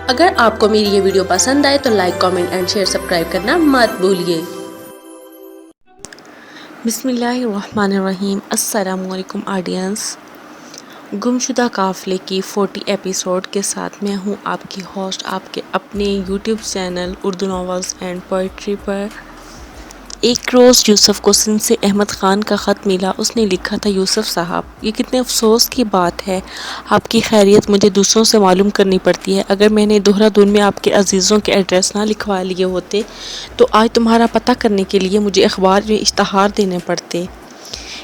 اگر آپ کو میری یہ ویڈیو پسند آئے تو like, comment and share, subscribe کرنا مت بھولیے۔ بسم اللہ الرحمن الرحیم۔ السلام علیکم آڈینس۔ گمشدہ قافلے کی 40 ایپیسوڈ کے ساتھ میں ہوں آپ کی ہوسٹ، آپ کے اپنے YouTube channel Urdu novels and poetry پر۔ ایک روز یوسف کو سندھ سے احمد خان کا خط ملا۔ اس نے لکھا تھا، یوسف صاحب، یہ کتنے افسوس کی بات ہے، آپ کی خیریت مجھے دوسروں سے معلوم کرنی پڑتی ہے۔ اگر میں نے دہرادون میں آپ کے عزیزوں کے ایڈریس نہ لکھوا لیے ہوتے تو آج تمہارا پتہ کرنے کے لیے مجھے اخبار میں اشتہار دینے پڑتے۔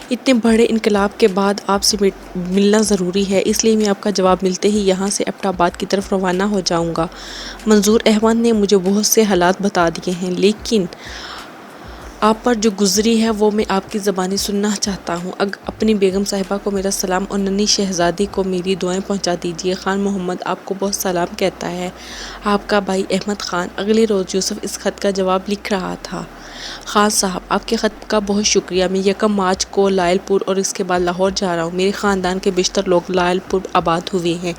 اتنے بڑے انقلاب کے بعد آپ سے ملنا ضروری ہے، اس لیے میں آپ کا جواب ملتے ہی یہاں سے ایبٹ آباد کی طرف روانہ ہو جاؤں گا۔ منظور احمد نے مجھے بہت سے حالات بتا دیے ہیں، لیکن آپ پر جو گزری ہے وہ میں آپ کی زبانی سننا چاہتا ہوں۔ اپنی بیگم صاحبہ کو میرا سلام اور ننھی شہزادی کو میری دعائیں پہنچا دیجیے۔ خان محمد آپ کو بہت سلام کہتا ہے، آپ کا بھائی احمد خان۔ اگلے روز یوسف اس خط کا جواب لکھ رہا تھا۔ خان صاحب، آپ کے خط کا بہت شکریہ۔ میں 1 مارچ کو لائل پور اور اس کے بعد لاہور جا رہا ہوں۔ میرے خاندان کے بیشتر لوگ لائل پور آباد ہوئے ہیں۔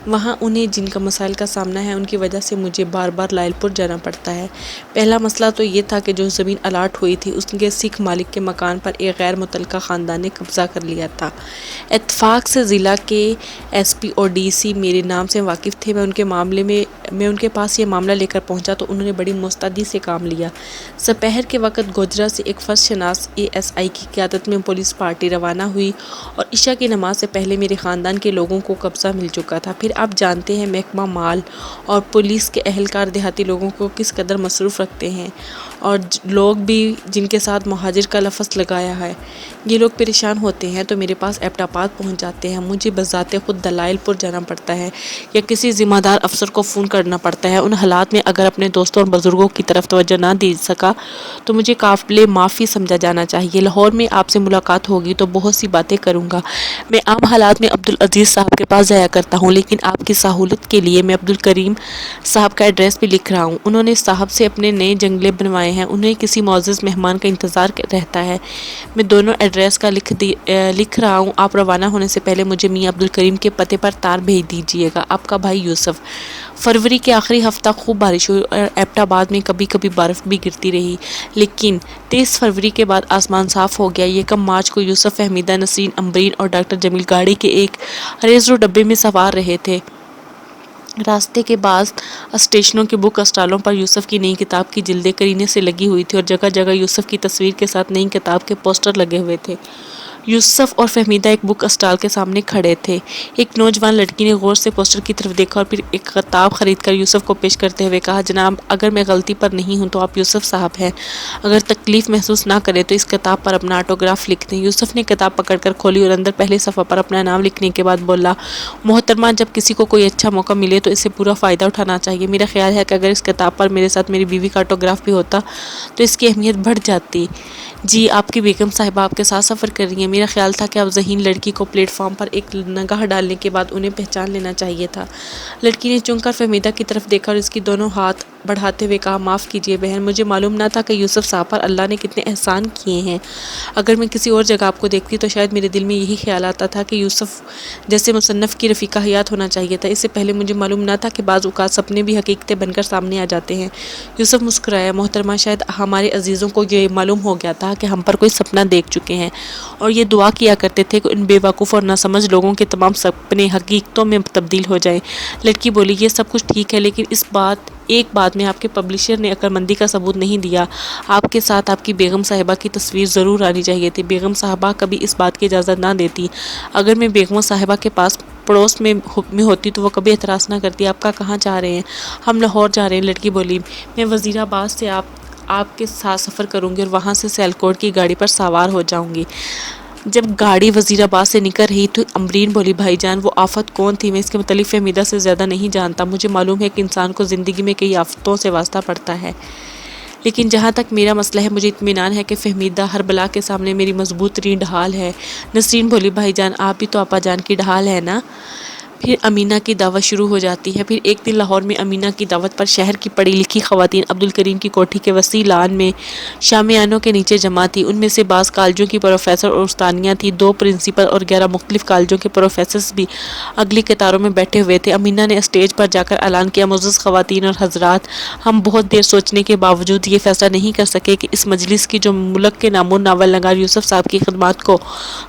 وہاں انہیں جن کا مسائل کا سامنا ہے، ان کی وجہ سے مجھے بار بار لائل پور جانا پڑتا ہے۔ پہلا مسئلہ تو یہ تھا کہ جو زمین الاٹ ہوئی تھی، اس کے سکھ مالک کے مکان پر ایک غیر متعلقہ خاندان نے قبضہ کر لیا تھا۔ اتفاق سے ضلع کے ایس پی اور ڈی سی میرے نام سے واقف تھے۔ میں ان کے پاس یہ معاملہ لے کر پہنچا تو انہوں نے بڑی مستعدی سے کام لیا۔ دوپہر کے وقت گوجرا سے ایک فرض شناس ASI کی قیادت میں پولیس پارٹی روانہ ہوئی اور عشاء کی نماز سے پہلے میرے خاندان کے لوگوں کو قبضہ مل چکا تھا۔ پھر آپ جانتے ہیں محکمہ مال اور پولیس کے اہلکار دیہاتی لوگوں کو کس قدر مصروف رکھتے ہیں، اور لوگ بھی جن کے ساتھ مہاجر کا لفظ لگایا ہے، یہ لوگ پریشان ہوتے ہیں تو میرے پاس ایبٹ آباد پہنچ جاتے ہیں۔ مجھے بذات خود دلائل پور جانا پڑتا ہے یا کسی ذمہ دار افسر کو فون کرنا پڑتا ہے۔ ان حالات میں اگر اپنے دوستوں اور بزرگوں کی طرف توجہ نہ دی سکا تو مجھے قابل معافی سمجھا جانا چاہیے۔ لاہور میں آپ سے ملاقات ہوگی تو بہت سی باتیں کروں گا۔ میں عام حالات میں عبدالعزیز صاحب کے پاس جایا کرتا ہوں، لیکن آپ کی سہولت کے لیے میں عبدالکریم صاحب کا ایڈریس بھی لکھ رہا ہوں۔ انہوں نے صاحب سے اپنے نئے جنگلے بنوائے ہیں، انہیں کسی معزز مہمان کا انتظار رہتا ہے۔ میں دونوں ایڈریس کا لکھ رہا ہوں۔ آپ روانہ ہونے سے پہلے مجھے میاں عبدالکریم کے پتے پر تار بھیج دیجیے گا۔ آپ کا بھائی یوسف۔ فروری کے آخری ہفتہ خوب بارش ہوئی اور ایبٹ آباد میں کبھی کبھی برف بھی گرتی رہی، لیکن 23 فروری کے بعد آسمان صاف ہو گیا۔ 1 مارچ کو یوسف، فہمیدہ، نسرین، امبرین اور ڈاکٹر جمیل گاڑی کے ایک ریزرو ڈبے میں سوار رہے تھے۔ راستے کے بعض اسٹیشنوں کے بک اسٹالوں پر یوسف کی نئی کتاب کی جلدیں کرینے سے لگی ہوئی تھی اور جگہ جگہ یوسف کی تصویر کے ساتھ نئی کتاب کے پوسٹر لگے ہوئے تھے۔ یوسف اور فہمیدہ ایک بک اسٹال کے سامنے کھڑے تھے۔ ایک نوجوان لڑکی نے غور سے پوسٹر کی طرف دیکھا اور پھر ایک کتاب خرید کر یوسف کو پیش کرتے ہوئے کہا، جناب، اگر میں غلطی پر نہیں ہوں تو آپ یوسف صاحب ہیں۔ اگر تکلیف محسوس نہ کریں تو اس کتاب پر اپنا آٹوگراف لکھ دیں۔ یوسف نے کتاب پکڑ کر کھولی اور اندر پہلے صفحہ پر اپنا نام لکھنے کے بعد بولا، محترمہ، جب کسی کو کوئی اچھا موقع ملے تو اسے پورا فائدہ اٹھانا چاہیے۔ میرا خیال ہے کہ اگر اس کتاب پر میرے ساتھ میری بیوی کا آٹوگراف بھی ہوتا تو اس کی اہمیت بڑھ جاتی۔ جی، آپ کی بیگم صاحبہ آپ کے ساتھ سفر کر رہی ہیں۔ میرا خیال تھا کہ آپ ذہین لڑکی کو پلیٹ فارم پر ایک نگاہ ڈالنے کے بعد انہیں پہچان لینا چاہیے تھا۔ لڑکی نے چونک کر فہمیدہ کی طرف دیکھا اور اس کی دونوں ہاتھ بڑھاتے ہوئے کہا، معاف کیجیے بہن، مجھے معلوم نہ تھا کہ یوسف صاحب پر اللہ نے کتنے احسان کیے ہیں۔ اگر میں کسی اور جگہ آپ کو دیکھتی تو شاید میرے دل میں یہی خیال آتا تھا کہ یوسف جیسے مصنف کی رفیقہ حیات ہونا چاہیے تھا۔ اس سے پہلے مجھے معلوم نہ تھا کہ بعض اوقات سپنے بھی حقیقتیں بن کر سامنے آ جاتے ہیں۔ یوسف مسکرایا، محترمہ، شاید ہمارے عزیزوں کو یہ معلوم ہو گیا تھا کہ ہم پر کوئی سپنا دیکھ چکے ہیں اور یہ دعا کیا کرتے تھے کہ ان بے وقوف اور ناسمجھ لوگوں کے تمام سپنے حقیقتوں میں تبدیل ہو جائیں۔ لڑکی بولی، یہ سب کچھ ٹھیک ہے، لیکن ایک بات میں آپ کے پبلشر نے عقلمندی کا ثبوت نہیں دیا۔ آپ کے ساتھ آپ کی بیگم صاحبہ کی تصویر ضرور آنی چاہیے تھی۔ بیگم صاحبہ کبھی اس بات کی اجازت نہ دیتی۔ اگر میں بیگم صاحبہ کے پاس پڑوس میں ہوتی تو وہ کبھی اعتراض نہ کرتی۔ آپ کہاں جا رہے ہیں؟ ہم لاہور جا رہے ہیں۔ لڑکی بولی، میں وزیر آباد سے آپ کے ساتھ سفر کروں گی اور وہاں سے سیالکوٹ کی گاڑی پر سوار ہو جاؤں گی۔ جب گاڑی وزیر آباد سے نکل رہی تو امبرین بولی، بھائی جان، وہ آفت کون تھی؟ میں اس کے متعلق فہمیدہ سے زیادہ نہیں جانتا۔ مجھے معلوم ہے کہ انسان کو زندگی میں کئی آفتوں سے واسطہ پڑتا ہے، لیکن جہاں تک میرا مسئلہ ہے مجھے اطمینان ہے کہ فہمیدہ ہر بلا کے سامنے میری مضبوط ترین ڈھال ہے۔ نسرین بولی، بھائی جان، آپ بھی تو آپا جان کی ڈھال ہے نا؟ پھر امینہ کی دعوت شروع ہو جاتی ہے۔ پھر ایک دن لاہور میں امینہ کی دعوت پر شہر کی پڑھی لکھی خواتین عبدالکریم کی کوٹھی کے وسیع لان میں شامیانوں کے نیچے جمع تھی۔ ان میں سے بعض کالجوں کی پروفیسر اور استانیاں تھیں، 2 پرنسپل اور 11 مختلف کالجوں کے پروفیسرز بھی اگلی قطاروں میں بیٹھے ہوئے تھے۔ امینہ نے اسٹیج پر جا کر اعلان کیا، معزز خواتین اور حضرات، ہم بہت دیر سوچنے کے باوجود یہ فیصلہ نہیں کر سکے کہ اس مجلس کی جو ملک کے نامور ناول نگار یوسف صاحب کی خدمات کو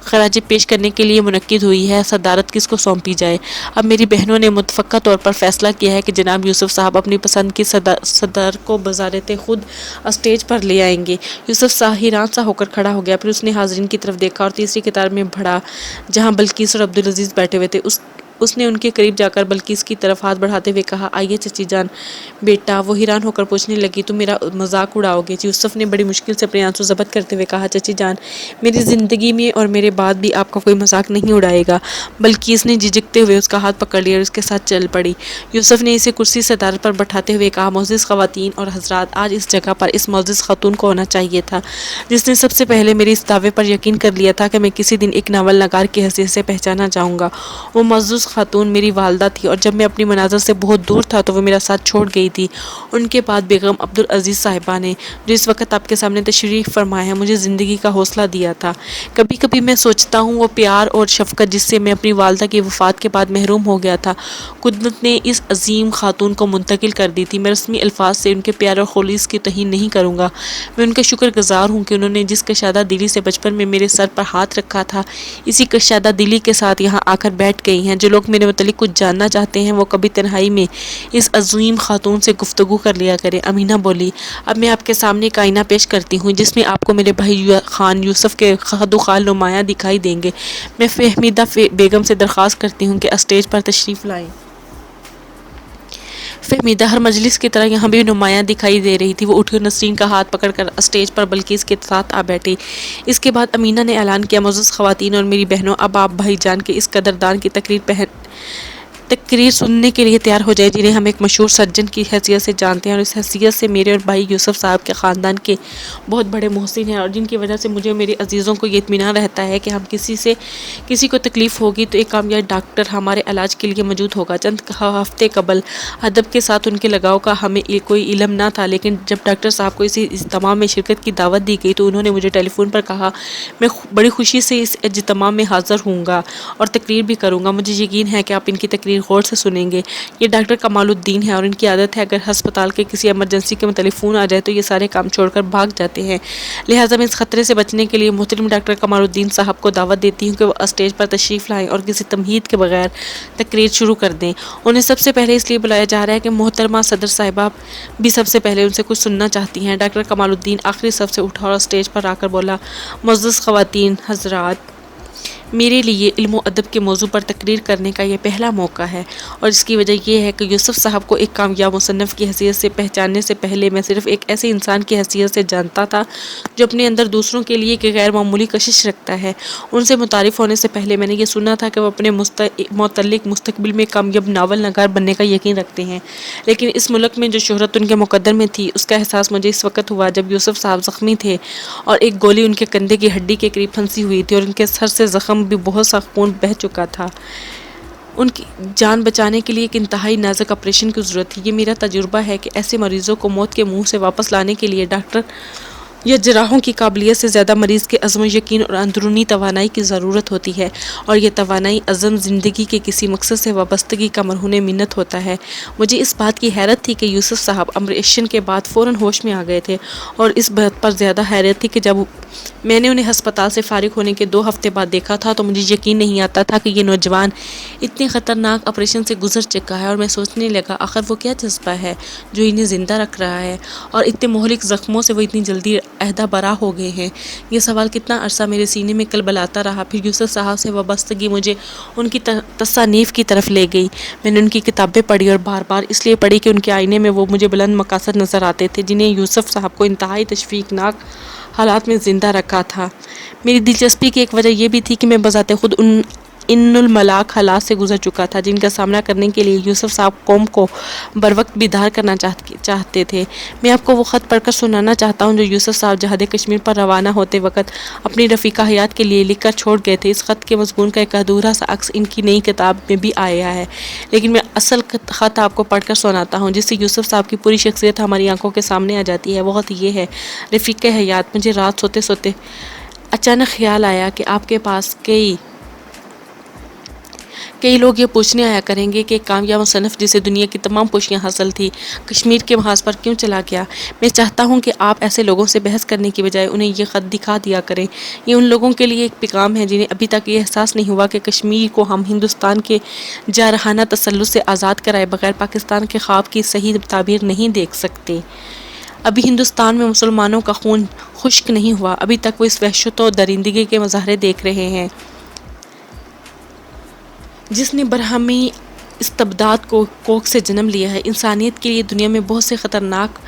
خراج پیش کرنے کے لیے منعقد ہوئی ہے، صدارت کس کو سونپی جائے۔ اب میری بہنوں نے متفقہ طور پر فیصلہ کیا ہے کہ جناب یوسف صاحب اپنی پسند کی صدر کو بذات خود اسٹیج پر لے آئیں گے۔ یوسف صاحب حیران سا ہو کر کھڑا ہو گیا، پھر اس نے حاضرین کی طرف دیکھا اور تیسری قطار میں بڑھا جہاں بلقیس اور عبدالعزیز بیٹھے ہوئے تھے۔ اس نے ان کے قریب جا کر بلقیس کی طرف ہاتھ بڑھاتے ہوئے کہا، آئیے چچی جان بیٹا۔ وہ حیران ہو کر پوچھنے لگی، تم میرا مذاق اڑاؤ گے؟ یوسف نے بڑی مشکل سے اپنے آنسو ضبط کرتے ہوئے کہا، چچی جان، میری زندگی میں اور میرے بعد بھی آپ کا کوئی مذاق نہیں اڑائے گا۔ بلقیس نے جھجکتے ہوئے اس کا ہاتھ پکڑ لیا اور اس کے ساتھ چل پڑی۔ یوسف نے اسے کرسی صدارت پر بٹھاتے ہوئے کہا، معزز خواتین اور حضرات، آج اس جگہ پر اس معزز خاتون کو ہونا چاہیے تھا جس نے سب سے پہلے میرے اس دعوے پر یقین کر لیا تھا کہ میں کسی دن ایک ناول نگار کی حیثیت سے پہچانا جاؤں گا۔ وہ معزز خاتون میری والدہ تھی اور جب میں اپنی مناظر سے بہت دور تھا تو وہ میرا ساتھ چھوڑ گئی تھی۔ ان کے بعد بیگم عبدالعزیز صاحبہ نے، جو اس وقت آپ کے سامنے تشریف فرما ہے، مجھے زندگی کا حوصلہ دیا تھا۔ کبھی کبھی میں سوچتا ہوں وہ پیار اور شفقت جس سے میں اپنی والدہ کی وفات کے بعد محروم ہو گیا تھا، قدرت نے اس عظیم خاتون کو منتقل کر دی تھی۔ میں رسمی الفاظ سے ان کے پیار اور خلوص کی توہین نہیں کروں گا۔ میں ان کا شکر گزار ہوں کہ انہوں نے جس کشادہ دلی سے بچپن میں میرے سر پر ہاتھ رکھا تھا، اسی کشادہ دلی کے ساتھ یہاں آ کر بیٹھ گئی ہیں۔ جو لوگ میرے متعلق کچھ جاننا چاہتے ہیں وہ کبھی تنہائی میں اس عظیم خاتون سے گفتگو کر لیا کریں۔ امینہ بولی، اب میں آپ کے سامنے ایک آئینہ پیش کرتی ہوں جس میں آپ کو میرے بھائی خان یوسف کے خد و خال نمایاں دکھائی دیں گے۔ میں فہمیدہ بیگم سے درخواست کرتی ہوں کہ اسٹیج پر تشریف لائیں۔ فہمیدہ ہر مجلس کی طرح یہاں بھی نمایاں دکھائی دے رہی تھی۔ وہ اٹھی اور نسرین کا ہاتھ پکڑ کر اسٹیج پر بلقیس کے ساتھ آ بیٹھی۔ اس کے بعد امینہ نے اعلان کیا، معزز خواتین اور میری بہنوں، اب آپ بھائی جان کے اس قدردان کی تقریر سننے کے لیے تیار ہو جائے جنہیں ہم ایک مشہور سرجن کی حیثیت سے جانتے ہیں اور اس حیثیت سے میرے اور بھائی یوسف صاحب کے خاندان کے بہت بڑے محسن ہیں اور جن کی وجہ سے مجھے اور میرے عزیزوں کو یہ اطمینان رہتا ہے کہ ہم کسی کو تکلیف ہوگی تو ایک کامیاب ڈاکٹر ہمارے علاج کے لیے موجود ہوگا۔ چند ہفتے قبل ادب کے ساتھ ان کے لگاؤ کا ہمیں کوئی علم نہ تھا، لیکن جب ڈاکٹر صاحب کو اس اجتماع میں شرکت کی دعوت دی گئی تو انہوں نے مجھے ٹیلی فون پر کہا، میں بڑی خوشی سے اس اجتماع میں حاضر ہوں گا اور تقریر بھی کروں گا۔ مجھے یقین ہے کہ آپ ان کی تقریر غور سے سنیں گے۔ یہ ڈاکٹر کمال الدین ہیں اور ان کی عادت ہے اگر ہسپتال کے کسی ایمرجنسی کے متعلق فون آ جائے تو یہ سارے کام چھوڑ کر بھاگ جاتے ہیں، لہٰذا میں اس خطرے سے بچنے کے لیے محترم ڈاکٹر کمال الدین صاحب کو دعوت دیتی ہوں کہ وہ اسٹیج پر تشریف لائیں اور کسی تمہید کے بغیر تقریر شروع کر دیں۔ انہیں سب سے پہلے اس لیے بلایا جا رہا ہے کہ محترمہ صدر صاحبہ بھی سب سے پہلے ان سے کچھ سننا چاہتی ہیں۔ ڈاکٹر کمال الدین آخری صف سے اٹھا اور اسٹیج پر آ کر بولا، معزز خواتین حضرات، میرے لیے علم و ادب کے موضوع پر تقریر کرنے کا یہ پہلا موقع ہے اور اس کی وجہ یہ ہے کہ یوسف صاحب کو ایک کامیاب مصنف کی حیثیت سے پہچاننے سے پہلے میں صرف ایک ایسے انسان کی حیثیت سے جانتا تھا جو اپنے اندر دوسروں کے لیے ایک غیر معمولی کشش رکھتا ہے۔ ان سے متعارف ہونے سے پہلے میں نے یہ سنا تھا کہ وہ اپنے متعلق مستقبل میں کامیاب ناول نگار بننے کا یقین رکھتے ہیں، لیکن اس ملک میں جو شہرت ان کے مقدر میں تھی اس کا احساس مجھے اس وقت ہوا جب یوسف صاحب زخمی تھے اور ایک گولی ان کے کندھے کی ہڈی کے قریب پھنسی ہوئی تھی اور ان کے سر سے زخم بھی بہت سا خون بہہ چکا تھا۔ ان کی جان بچانے کے لیے ایک انتہائی نازک آپریشن کی ضرورت تھی۔ یہ میرا تجربہ ہے کہ ایسے مریضوں کو موت کے منہ سے واپس لانے کے لیے ڈاکٹر یا جراحوں کی قابلیت سے زیادہ مریض کے عزم و یقین اور اندرونی توانائی کی ضرورت ہوتی ہے، اور یہ توانائی عزم زندگی کے کسی مقصد سے وابستگی کا مرہون منت ہوتا ہے۔ مجھے اس بات کی حیرت تھی کہ یوسف صاحب آپریشن کے بعد فوراً ہوش میں آ گئے تھے، اور اس بات پر زیادہ حیرت تھی کہ جب میں نے انہیں ہسپتال سے فارغ ہونے کے 2 ہفتے بعد دیکھا تھا تو مجھے یقین نہیں آتا تھا کہ یہ نوجوان اتنے خطرناک آپریشن سے گزر چکا ہے، اور میں سوچنے لگا آخر وہ کیا جذبہ ہے جو انہیں زندہ رکھ رہا ہے اور اتنے مہلک زخموں سے وہ اتنی جلدی عہدہ برا ہو گئے ہیں۔ یہ سوال کتنا عرصہ میرے سینے میں کلبلاتا رہا۔ پھر یوسف صاحب سے وابستگی مجھے ان کی تصانیف کی طرف لے گئی۔ میں نے ان کی کتابیں پڑھی اور بار بار اس لیے پڑھی کہ ان کے آئینے میں وہ مجھے بلند مقاصد نظر آتے تھے جنہیں یوسف صاحب کو انتہائی تشویقناک حالات میں زندہ رکھا تھا۔ میری دلچسپی کی ایک وجہ یہ بھی تھی کہ میں بذات خود ان ان الملاک حالات سے گزر چکا تھا جن کا سامنا کرنے کے لیے یوسف صاحب قوم کو بروقت بیدار کرنا چاہتے تھے۔ میں آپ کو وہ خط پڑھ کر سنانا چاہتا ہوں جو یوسف صاحب جہاد کشمیر پر روانہ ہوتے وقت اپنی رفیقہ حیات کے لیے لکھ کر چھوڑ گئے تھے۔ اس خط کے مضمون کا ایک ادھورا سا عکس ان کی نئی کتاب میں بھی آیا ہے، لیکن میں اصل خط آپ کو پڑھ کر سناتا ہوں جس سے یوسف صاحب کی پوری شخصیت ہماری آنکھوں کے سامنے آ جاتی ہے۔ وہ خط یہ ہے: رفیقہ حیات، مجھے رات سوتے سوتے اچانک خیال آیا کہ آپ کے پاس کئی لوگ یہ پوچھنے آیا کریں گے کہ ایک کامیاب مصنف جسے دنیا کی تمام خوشیاں حاصل تھی کشمیر کے محاذ پر کیوں چلا گیا؟ میں چاہتا ہوں کہ آپ ایسے لوگوں سے بحث کرنے کی بجائے انہیں یہ خط دکھا دیا کریں۔ یہ ان لوگوں کے لیے ایک پیغام ہے جنہیں ابھی تک یہ احساس نہیں ہوا کہ کشمیر کو ہم ہندوستان کے جارحانہ تسلط سے آزاد کرائے بغیر پاکستان کے خواب کی صحیح تعبیر نہیں دیکھ سکتے۔ ابھی ہندوستان میں مسلمانوں کا خون خشک نہیں ہوا، ابھی تک وہ اس وحشت و درندگی کے مظاہرے دیکھ رہے ہیں جس نے برہمی استبداد کو کوکھ سے جنم لیا ہے۔ انسانیت کے لیے دنیا میں بہت سے خطرناک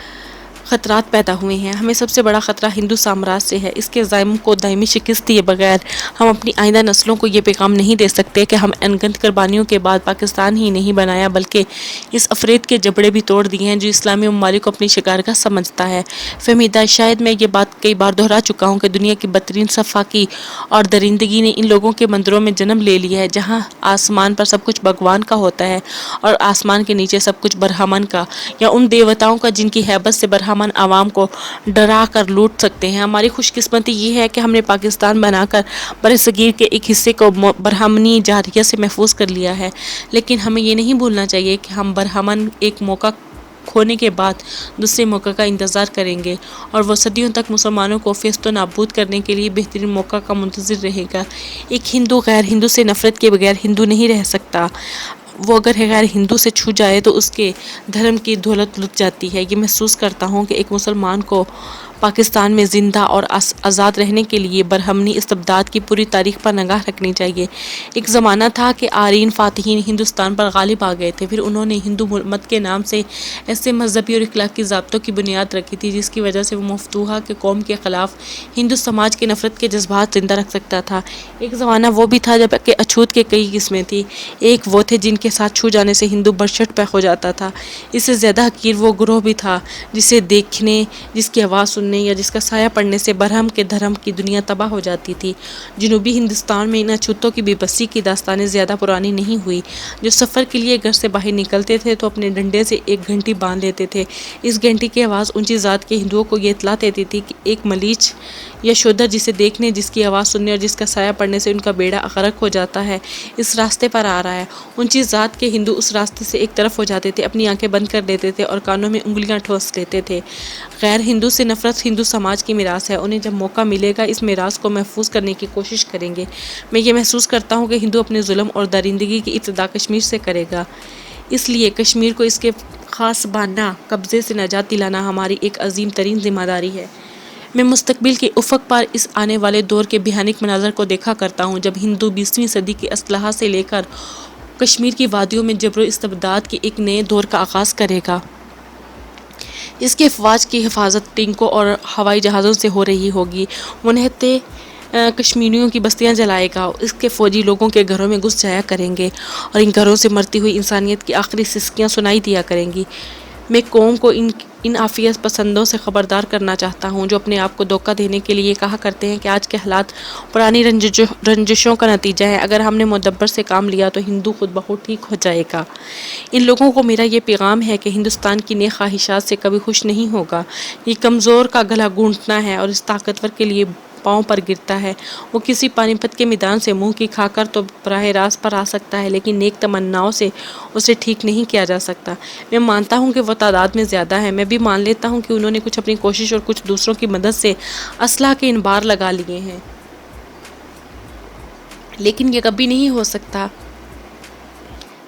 خطرات پیدا ہوئے ہیں۔ ہمیں سب سے بڑا خطرہ ہندو سامراج سے ہے۔ اس کے زائم کو دائمی شکست دیے بغیر ہم اپنی آئندہ نسلوں کو یہ پیغام نہیں دے سکتے کہ ہم ان گنت قربانیوں کے بعد پاکستان ہی نہیں بنایا بلکہ اس افریت کے جبڑے بھی توڑ دیے ہیں جو اسلامی ممالک کو اپنی شکارگاہ سمجھتا ہے۔ فہمیدہ، شاید میں یہ بات کئی بار دہرا چکا ہوں کہ دنیا کی بدترین سفاکی اور درندگی نے ان لوگوں کے مندروں میں جنم لے لیا ہے جہاں آسمان پر سب کچھ بھگوان کا ہوتا ہے اور آسمان کے نیچے سب کچھ برہمن کا یا ان دیوتاؤں کا جن کی ہیبت سے برہمن عوام کو ڈرا کر لوٹ سکتے ہیں۔ ہماری خوش قسمتی یہ ہے کہ ہم نے پاکستان بنا کر برصغیر کے ایک حصے کو برہمنی جارحیت سے محفوظ کر لیا ہے، لیکن ہمیں یہ نہیں بھولنا چاہیے کہ ہم برہمن ایک موقع کھونے کے بعد دوسرے موقع کا انتظار کریں گے اور وہ صدیوں تک مسلمانوں کو فیست و نابود کرنے کے لیے بہترین موقع کا منتظر رہے گا۔ ایک ہندو غیر ہندو سے نفرت کے بغیر ہندو نہیں رہ سکتا۔ وہ اگر غیر ہندو سے چھو جائے تو اس کے دھرم کی دولت لٹ جاتی ہے۔ یہ محسوس کرتا ہوں کہ ایک مسلمان کو پاکستان میں زندہ اور آزاد رہنے کے لیے برہمنی استبداد کی پوری تاریخ پر نگاہ رکھنی چاہیے۔ ایک زمانہ تھا کہ آرین فاتحین ہندوستان پر غالب آ گئے تھے، پھر انہوں نے ہندو مت کے نام سے ایسے مذہبی اور اخلاقی ضابطوں کی بنیاد رکھی تھی جس کی وجہ سے وہ مفتوحہ کے قوم کے خلاف ہندو سماج کے نفرت کے جذبات زندہ رکھ سکتا تھا۔ ایک زمانہ وہ بھی تھا جب کہ اچھوت کے کئی قسمیں تھیں۔ ایک وہ تھے جن کے ساتھ چھو جانے سے ہندو برچٹ پہ ہو جاتا تھا۔ اس سے زیادہ حقیر وہ گروہ بھی تھا جسے دیکھنے، جس کی آواز سننے یا جس کا سایہ پڑنے سے برہم کے دھرم کی دنیا تباہ ہو جاتی تھی۔ جنوبی ہندوستان میں ان اچھوتوں کی بے بسی کی داستانیں زیادہ پرانی نہیں ہوئی۔ جو سفر کے لیے گھر سے باہر نکلتے تھے تو اپنے ڈنڈے سے ایک گھنٹی باندھ لیتے تھے۔ اس گھنٹی کی آواز اونچی ذات کے ہندوؤں کو یہ اطلاع دیتی تھی کہ ایک ملیچ یا شودر جسے دیکھنے، جس کی آواز سننے اور جس کا سایہ پڑنے سے ان کا بیڑا غرق ہو جاتا ہے، اس راستے پر آ رہا ہے۔ اونچی ذات کے ہندو اس راستے سے ایک طرف ہو جاتے تھے، اپنی آنکھیں بند کر لیتے تھے اور کانوں میں انگلیاں ٹھوس لیتے تھے۔ غیر ہندو سے نفرت ہندو سماج کی میراث ہے۔ انہیں جب موقع ملے گا اس میراث کو محفوظ کرنے کی کوشش کریں گے۔ میں یہ محسوس کرتا ہوں کہ ہندو اپنے ظلم اور درندگی کی ابتدا کشمیر سے کرے گا، اس لیے کشمیر کو اس کے غاصبانہ قبضے سے نجات دلانا ہماری ایک عظیم ترین ذمہ داری ہے۔ میں مستقبل کے افق پر اس آنے والے دور کے بھیانک مناظر کو دیکھا کرتا ہوں جب ہندو 20ویں صدی کی اسلحہ سے لے کر کشمیر کی وادیوں میں جبر و استبداد کے ایک نئے دور کا آغاز کرے گا۔ اس کے افواج کی حفاظت ٹینکوں اور ہوائی جہازوں سے ہو رہی ہوگی۔ وہ نہتے کشمیریوں کی بستیاں جلائے گا، اس کے فوجی لوگوں کے گھروں میں گھس جایا کریں گے اور ان گھروں سے مرتی ہوئی انسانیت کی آخری سسکیاں سنائی دیا کریں گی۔ میں قوم کو ان عافیت پسندوں سے خبردار کرنا چاہتا ہوں جو اپنے آپ کو دھوکہ دینے کے لیے کہا کرتے ہیں کہ آج کے حالات پرانی رنجشوں کا نتیجہ ہے، اگر ہم نے مدبر سے کام لیا تو ہندو خود بخود ٹھیک ہو جائے گا۔ ان لوگوں کو میرا یہ پیغام ہے کہ ہندوستان کی نیک خواہشات سے کبھی خوش نہیں ہوگا۔ یہ کمزور کا گلا گھونٹنا ہے اور اس طاقتور کے لیے پاؤں پر گرتا ہے۔ وہ کسی پانی پت کے میدان سے منہ کی کھا کر تو براہ راست پر آ سکتا ہے، لیکن نیک تمناؤں سے اسے ٹھیک نہیں کیا جا سکتا۔ میں مانتا ہوں کہ وہ تعداد میں زیادہ ہے، میں بھی مان لیتا ہوں کہ انہوں نے کچھ اپنی کوشش اور کچھ دوسروں کی مدد سے اسلحہ کے انبار لگا لیے ہیں، لیکن یہ کبھی نہیں ہو سکتا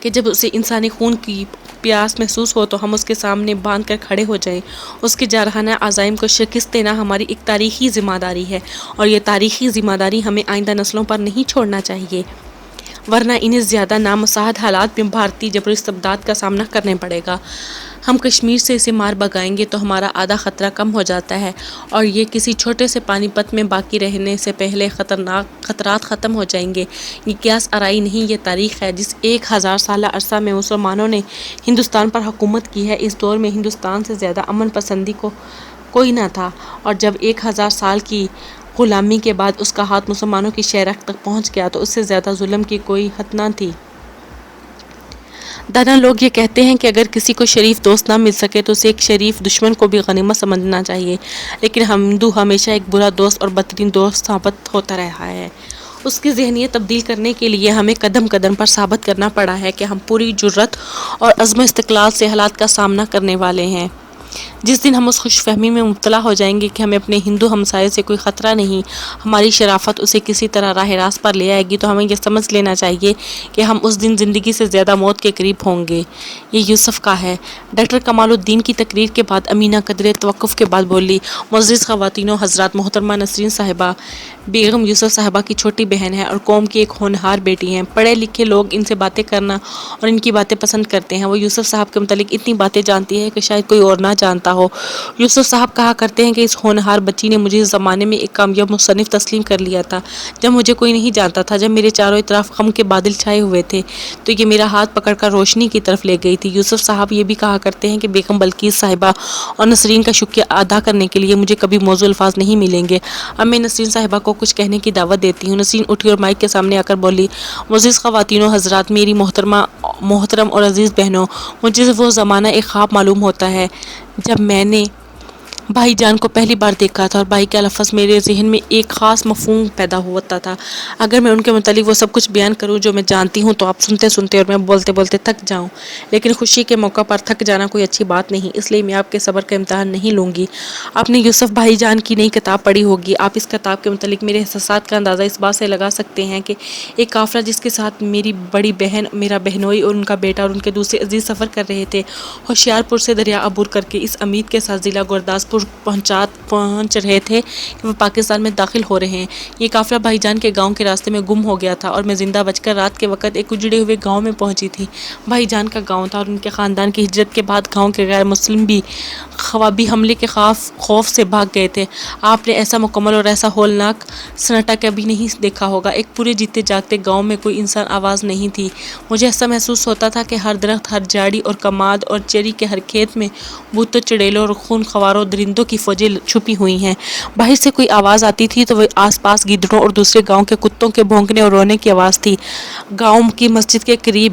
کہ جب اسے انسانی خون کی پیاس محسوس ہو تو ہم اس کے سامنے باندھ کر کھڑے ہو جائیں۔ اس کے جارحانہ عزائم کو شکست دینا ہماری ایک تاریخی ذمہ داری ہے اور یہ تاریخی ذمہ داری ہمیں آئندہ نسلوں پر نہیں چھوڑنا چاہیے۔ ورنہ انہیں زیادہ نامساعد حالات میں بھارتی جبر و استبداد کا سامنا کرنا پڑے گا۔ ہم کشمیر سے اسے مار بگائیں گے تو ہمارا آدھا خطرہ کم ہو جاتا ہے، اور یہ کسی چھوٹے سے پانی پت میں باقی رہنے سے پہلے خطرات ختم ہو جائیں گے۔ یہ قیاس آرائی نہیں، یہ تاریخ ہے۔ جس 1000 سالہ عرصہ میں مسلمانوں نے ہندوستان پر حکومت کی ہے، اس دور میں ہندوستان سے زیادہ امن پسندی کوئی نہ تھا، اور جب 1000 سال کی غلامی کے بعد اس کا ہاتھ مسلمانوں کی شہرک تک پہنچ گیا تو اس سے زیادہ ظلم کی کوئی حد نہ تھی۔ دانا لوگ یہ کہتے ہیں کہ اگر کسی کو شریف دوست نہ مل سکے تو اسے ایک شریف دشمن کو بھی غنیمت سمجھنا چاہیے، لیکن ہندو ہمیشہ ایک برا دوست اور بدترین دوست ثابت ہوتا رہا ہے۔ اس کی ذہنیت تبدیل کرنے کے لیے ہمیں قدم قدم پر ثابت کرنا پڑا ہے کہ ہم پوری جرات اور عزم و استقلال سے حالات کا سامنا کرنے والے ہیں۔ جس دن ہم اس خوش فہمی میں مبتلا ہو جائیں گے کہ ہمیں اپنے ہندو ہمسائے سے کوئی خطرہ نہیں، ہماری شرافت اسے کسی طرح راہ راست پر لے آئے گی، تو ہمیں یہ سمجھ لینا چاہیے کہ ہم اس دن زندگی سے زیادہ موت کے قریب ہوں گے۔ یہ یوسف کا ہے۔ ڈاکٹر کمال الدین کی تقریر کے بعد امینہ قدرے توقف کے بعد بولی، معزز خواتین و حضرات، محترمہ نسرین صاحبہ بیگم یوسف صاحبہ کی چھوٹی بہن ہے اور قوم کی ایک ہونہار بیٹی ہیں۔ پڑھے لکھے لوگ ان سے باتیں کرنا اور ان کی باتیں پسند کرتے ہیں۔ وہ یوسف صاحب کے متعلق اتنی باتیں جانتی ہے کہ شاید کوئی اور نہ جانتا ہو۔ یوسف صاحب کہا کرتے ہیں کہ اس ہونہار بچی نے مجھے اس زمانے میں ایک کامیاب مصنف تسلیم کر لیا تھا، جب مجھے کوئی نہیں جانتا تھا، جب میرے چاروں طرف غم کے بادل چھائے ہوئے تھے، تو یہ میرا ہاتھ پکڑ کر روشنی کی طرف لے گئی تھی۔ یوسف صاحب یہ بھی کہا کرتے ہیں کہ بیگم بلقیس صاحبہ اور نسرین کا شکریہ ادا کرنے کے لیے مجھے کبھی موزوں الفاظ نہیں ملیں گے۔ اب میں نسرین صاحبہ کو کچھ کہنے کی دعوت دیتی ہوں۔ نسرین اٹھی اور مائک کے سامنے آ کر بولی، معزز خواتین و حضرات، میری محترم اور عزیز بہنوں، مجھے وہ زمانہ ایک خواب معلوم ہوتا ہے جب میں نے بھائی جان کو پہلی بار دیکھا تھا، اور بھائی کا لفظ میرے ذہن میں ایک خاص مفہوم پیدا ہوتا تھا۔ اگر میں ان کے متعلق وہ سب کچھ بیان کروں جو میں جانتی ہوں تو آپ سنتے سنتے اور میں بولتے بولتے تھک جاؤں، لیکن خوشی کے موقع پر تھک جانا کوئی اچھی بات نہیں، اس لیے میں آپ کے صبر کا امتحان نہیں لوں گی۔ آپ نے یوسف بھائی جان کی نئی کتاب پڑھی ہوگی۔ آپ اس کتاب کے متعلق میرے احساسات کا اندازہ اس بات سے لگا سکتے ہیں کہ ایک قافلہ جس کے ساتھ میری بڑی بہن، میرا بہنوئی اور ان کا بیٹا اور ان کے دوسرے عزیز سفر کر رہے تھے، ہوشیارپور سے دریا عبور کر کے اس امید کے ساتھ ضلع گورداسپور پہنچ رہے تھے کہ وہ پاکستان میں داخل ہو رہے ہیں۔ یہ قافلہ بھائی جان کے گاؤں کے راستے میں گم ہو گیا تھا اور میں زندہ بچ کر رات کے وقت ایک اجڑے ہوئے گاؤں میں پہنچی تھی۔ بھائی جان کا گاؤں تھا اور ان کے خاندان کی ہجرت کے بعد گاؤں کے غیر مسلم بھی خوابی حملے کے خوف سے بھاگ گئے تھے۔ آپ نے ایسا مکمل اور ایسا ہولناک سناٹا کبھی نہیں دیکھا ہوگا۔ ایک پورے جیتے جاگتے گاؤں میں کوئی انسان آواز نہیں تھی۔ مجھے ایسا محسوس ہوتا تھا کہ ہر درخت، ہر جھاڑی اور کماد اور چیری کے ہر کھیت میں بھوتوں، چڑیلوں اور خون خواروں درندوں کی فوجیں چھپی ہوئی ہیں۔ باہر سے کوئی آواز آتی تھی تو وہ آس پاس گیدڑوں اور دوسرے گاؤں کے کتوں کے بھونکنے اور رونے کی آواز تھی۔ گاؤں کی مسجد کے قریب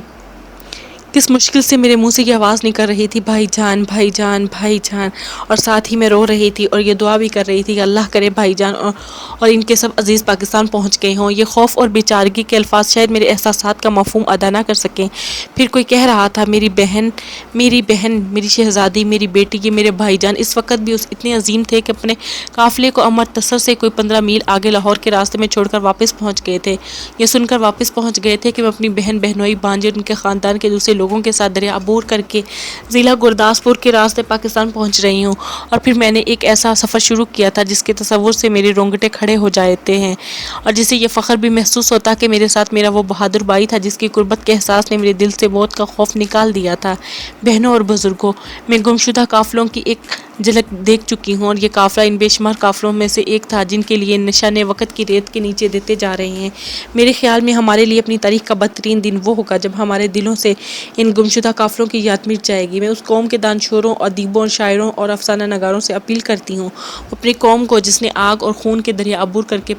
کس مشکل سے میرے منہ سے یہ آواز نکل رہی تھی، بھائی جان، بھائی جان، بھائی جان، اور ساتھ ہی میں رو رہی تھی اور یہ دعا بھی کر رہی تھی کہ اللہ کرے بھائی جان اور ان کے سب عزیز پاکستان پہنچ گئے ہوں۔ یہ خوف اور بے چارگی کے الفاظ شاید میرے احساسات کا مفہوم ادا نہ کر سکیں۔ پھر کوئی کہہ رہا تھا، میری بہن، میری شہزادی، میری بیٹی، یہ میرے بھائی جان اس وقت بھی اتنے عظیم تھے کہ اپنے قافلے کو امرتسر سے کوئی 15 میل آگے لاہور کے راستے میں چھوڑ کر واپس پہنچ گئے تھے۔ یہ سن کر واپس پہنچ گئے تھے کہ میں اپنی بہن، بہنوئی، بھانجے اور ان کے خاندان کے دوسرے لوگوں کے ساتھ دریا عبور کر کے ضلع گورداسپور کے راستے پاکستان پہنچ رہی ہوں، اور پھر میں نے ایک ایسا سفر شروع کیا تھا جس کے تصور سے میرے رونگٹے کھڑے ہو جاتے ہیں، اور جسے یہ فخر بھی محسوس ہوتا کہ میرے ساتھ میرا وہ بہادر بھائی تھا جس کی قربت کے احساس نے میرے دل سے موت کا خوف نکال دیا تھا۔ بہنوں اور بزرگوں، میں گمشدہ قافلوں کی ایک جھلک دیکھ چکی ہوں، اور یہ قافلہ ان بے شمار قافلوں میں سے ایک تھا جن کے لیے نشان وقت کی ریت کے نیچے دیتے جا رہے ہیں۔ میرے خیال میں ہمارے لیے اپنی تاریخ کا بدترین دن وہ ہوگا جب ہمارے دلوں سے ان گمشدہ قافلوں کی یاد مٹ جائے گی۔ میں اس قوم کے دانشوروں، ادیبوں، شاعروں اور افسانہ نگاروں سے اپیل کرتی ہوں، اپنی قوم کو جس نے آگ اور خون کے دریا عبور کر کے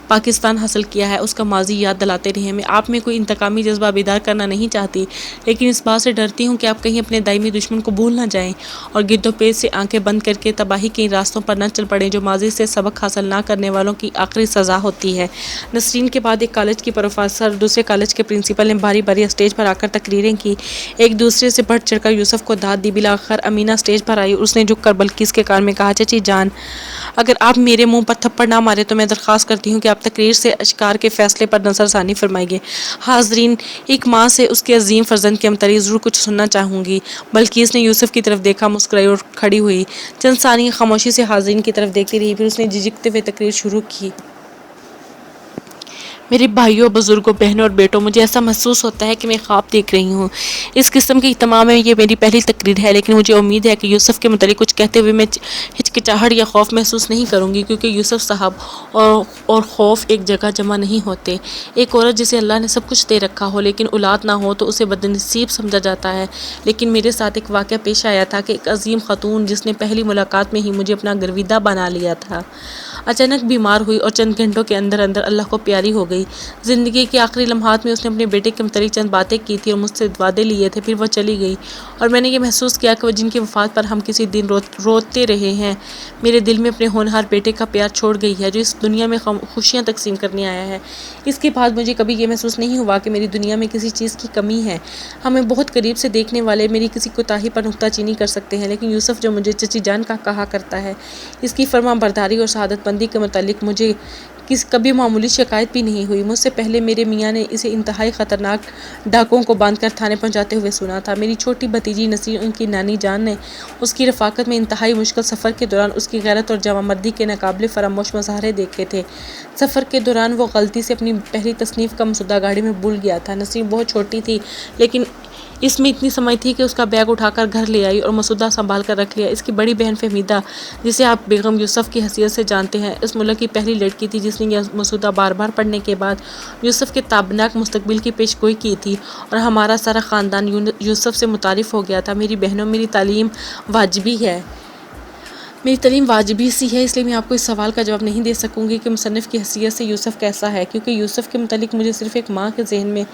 پاکستان حاصل کیا ہے، اس کا ماضی یاد دلاتے رہیں۔ میں آپ میں کوئی انتقامی جذبہ بیدار کرنا نہیں چاہتی، لیکن اس بات سے ڈرتی ہوں کہ آپ کہیں اپنے دائمی دشمن کو بھول نہ جائیں اور گرد و پیش سے آنکھیں بند کر کے تباہی کے ان راستوں پر نہ چل پڑیں جو ماضی سے سبق حاصل نہ کرنے والوں کی آخری سزا ہوتی ہے۔ نسرین کے بعد ایک کالج کی پروفیسر، دوسرے کالج کے پرنسپل نے باری باری اسٹیج پر آ کر تقریریں کی، ایک دوسرے سے بڑھ چڑھ کر یوسف کو داد دی۔ بالآخر امینہ اسٹیج پر آئی اور اس نے جھک کر بلقیس کے کان میں کہا، چچی جان، اگر آپ میرے منہ پر تھپڑ نہ مارے تو میں درخواست کرتی ہوں کہ آپ تقریر سے اشعار کے فیصلے پر نظر ثانی فرمائیے۔ حاضرین، ایک ماں سے اس کے عظیم فرزند کے متعلق ضرور کچھ سننا چاہوں گی۔ بلقیس نے یوسف کی طرف دیکھا، مسکرائی اور کھڑی ہوئی۔ چند ثانیے خاموشی سے حاضرین کی طرف دیکھتی رہی، پھر اس نے جھجکتے ہوئے تقریر شروع کی۔ میرے بھائیوں، بزرگوں، بہنوں اور بیٹوں، مجھے ایسا محسوس ہوتا ہے کہ میں خواب دیکھ رہی ہوں۔ اس قسم کی اہتمام میں یہ میری پہلی تقریر ہے، لیکن مجھے امید ہے کہ یوسف کے متعلق کچھ کہتے ہوئے میں ہچکچاہٹ یا خوف محسوس نہیں کروں گی، کیونکہ یوسف صاحب اور خوف ایک جگہ جمع نہیں ہوتے۔ ایک عورت جسے اللہ نے سب کچھ دے رکھا ہو لیکن اولاد نہ ہو تو اسے بدنصیب سمجھا جاتا ہے، لیکن میرے ساتھ ایک واقعہ پیش آیا تھا کہ ایک عظیم خاتون جس نے پہلی ملاقات میں ہی مجھے اپنا گرویدہ بنا لیا تھا، اچانک بیمار ہوئی اور چند گھنٹوں کے اندر اندر اللہ کو پیاری ہو گئی۔ زندگی کے آخری لمحات میں اس نے اپنے بیٹے کے متعلق چند باتیں کی تھی اور مجھ سے وعدے لیے تھے، پھر وہ چلی گئی اور میں نے یہ محسوس کیا کہ وہ جن کی وفات پر ہم کسی دن روتے رہے ہیں، میرے دل میں اپنے ہونہار بیٹے کا پیار چھوڑ گئی ہے جو اس دنیا میں خوشیاں تقسیم کرنے آیا ہے۔ اس کے بعد مجھے کبھی یہ محسوس نہیں ہوا کہ میری دنیا میں کسی چیز کی کمی ہے۔ ہمیں بہت قریب سے دیکھنے والے میری کسی کوتاہی پر نکتہ چینی کر سکتے ہیں، لیکن یوسف جو مجھے چچی جان کا کہا کرتا ہے، اس کی فرما برداری اور سعادت مندی کے متعلق مجھے کبھی معمولی شکایت بھی نہیں ہوئی۔ مجھ سے پہلے میرے میاں نے اسے انتہائی خطرناک ڈاکوؤں کو باندھ کر تھانے پہنچاتے ہوئے سنا تھا۔ میری چھوٹی بھتیجی نسرین، ان کی نانی جان نے اس کی رفاقت میں انتہائی مشکل سفر کے دوران اس کی غیرت اور جوان مردی کے ناقابل فراموش مظاہرے دیکھے تھے۔ سفر کے دوران وہ غلطی سے اپنی پہلی تصنیف کا مسودہ گاڑی میں بھول گیا تھا۔ نسرین بہت چھوٹی تھی لیکن اس میں اتنی سمجھ تھی کہ اس کا بیگ اٹھا کر گھر لے آئی اور مسودہ سنبھال کر رکھ لیا۔ اس کی بڑی بہن فہمیدہ، جسے آپ بیگم یوسف کی حیثیت سے جانتے ہیں، اس ملک کی پہلی لڑکی تھی جس نے یہ مسودہ بار بار پڑھنے کے بعد یوسف کے تابناک مستقبل کی پیش گوئی کی تھی اور ہمارا سارا خاندان یوسف سے متعارف ہو گیا تھا۔ میری بہنوں، میری تعلیم واجبی سی ہے، اس لیے میں آپ کو اس سوال کا جواب نہیں دے سکوں گی کہ مصنف کی حیثیت سے یوسف کیسا ہے، کیونکہ یوسف کے متعلق مجھے صرف ایک ماں کے ذہن میں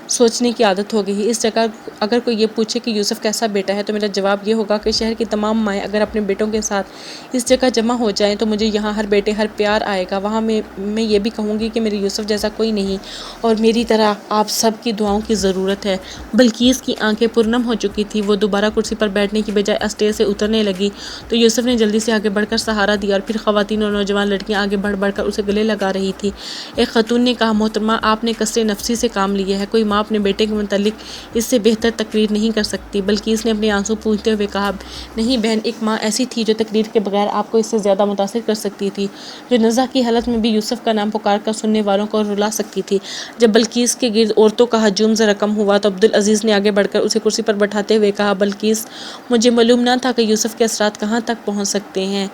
سوچنے کی عادت ہو گئی ہے۔ اس جگہ اگر کوئی یہ پوچھے کہ یوسف کیسا بیٹا ہے تو میرا جواب یہ ہوگا کہ شہر کی تمام مائیں اگر اپنے بیٹوں کے ساتھ اس جگہ جمع ہو جائیں تو مجھے یہاں ہر بیٹے ہر پیار آئے گا۔ وہاں میں یہ بھی کہوں گی کہ میرے یوسف جیسا کوئی نہیں اور میری طرح آپ سب کی دعاؤں کی ضرورت ہے۔ بلقیس کی آنکھیں پرنم ہو چکی تھی، وہ دوبارہ کرسی پر بیٹھنے کی بجائے اسٹیج سے اترنے لگی تو یوسف نے جلدی سے آگے بڑھ کر سہارا دیا اور پھر خواتین اور نوجوان لڑکیاں آگے بڑھ بڑھ کر اسے گلے لگا رہی تھی۔ ایک خاتون نے کہا، محترمہ، آپ نے قصر نفسی سے کام لیا ہے، کوئی ماں اپنے بیٹے کے متعلق اس سے بہتر تقریر نہیں کر سکتی۔ بلقیس نے اپنے آنسو پونجھتے ہوئے کہا، نہیں بہن، ایک ماں ایسی تھی جو تقریر کے بغیر آپ کو اس سے زیادہ متاثر کر سکتی تھی، جو نزع کی حالت میں بھی یوسف کا نام پکار کر سننے والوں کو رلا سکتی تھی۔ جب بلقیس کے گرد عورتوں کا ہجوم ذرا کم ہوا تو عبدالعزیز نے آگے بڑھ کر اسے کرسی پر بٹھاتے ہوئے کہا، بلقیس، مجھے معلوم نہ تھا کہ یوسف کے اثرات کہاں تک پہنچ سکتے ہیں۔